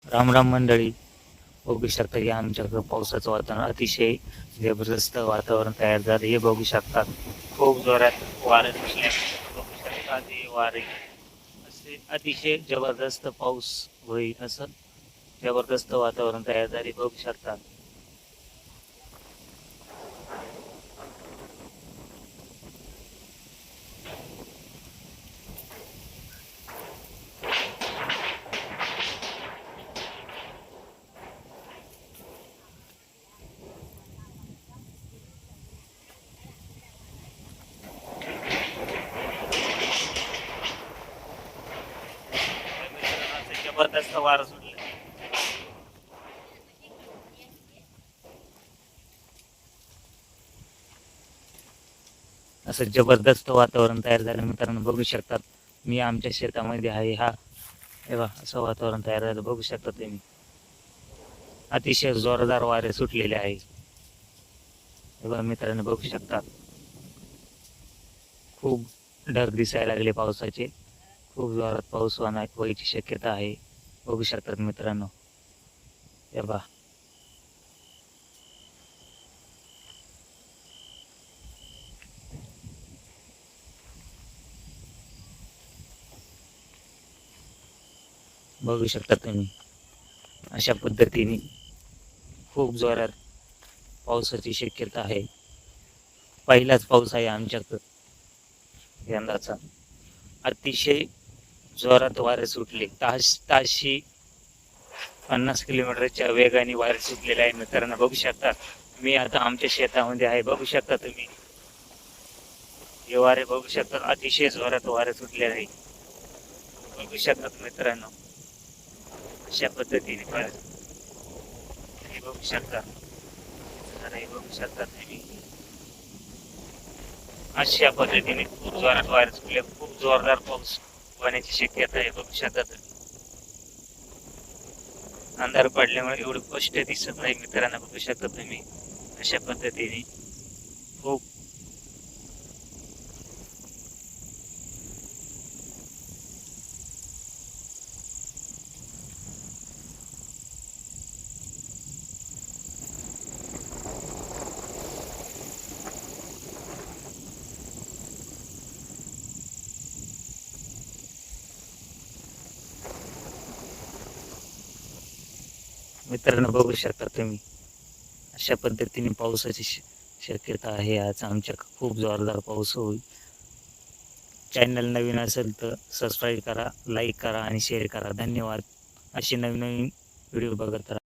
राम राम मंडळी. बघू शकता की आमच्याकडं पावसाचं वातावरण अतिशय जबरदस्त वातावरण तयार झालं हे बघू शकतात. खूप जोरात वारे सुटले बघू शकता ते वारे असे अतिशय जबरदस्त पाऊस होईल असं जबरदस्त वातावरण तयार झाले बघू शकतात. असं जबरदस्त वारं सुटले. असं जबरदस्त वातावरण तयार झालं मित्रांनो बघू शकतात. मी आमच्या शेतामध्ये आहे हा हे बघा असं वातावरण तयार झालं बघू शकता तुम्ही. अतिशय जोरदार वारे सुटलेले आहे. हे बघा मित्रांनो बघू शकता. खूप ढग दिसायला लागले पावसाचे. खूप जोरात पाऊस व्हायची शक्यता आहे. बघू शकतात मित्रांनो. हे पहा. बघू शकता तुम्ही. अशा पद्धतीने खूप जोरात पावसाची शक्यता आहे. पहिलाच पाऊस आहे आमच्याकडं यंदाचा. अतिशय जोरात वारे सुटले. ताशी 50 किलोमीटरच्या वेगाने वारे सुटलेले आहे मित्रांनो बघू शकता. मी आता आमच्या शेतामध्ये आहे बघू शकता तुम्ही. हे वारे बघू शकता अतिशय जोरात वारे सुटले आहे. बघू शकतात मित्रांनो. अशा पद्धतीने हे बघू शकता. हे बघू शकता तुम्ही. अशा पद्धतीने खूप जोरात वारे सुटले. खूप जोरदार पाऊस होण्याची शक्यता आहे बघू शकता तुम्ही. अंधार पडल्यामुळे एवढं स्पष्ट दिसत नाही मित्रांनो बघू शकता तुम्ही. अशा पद्धतीने खूप मित्रांनो बघू शकता तुम्ही. अशा पद्धतीने पावसाची शक्यता आहे. आज आमच्या खूप जोरदार पाऊस होईल. चॅनल नवीन असेल तर सबस्क्राईब करा, लाईक करा आणि शेअर करा. धन्यवाद. अशी नवीन नवीन व्हिडिओ बघत राहा.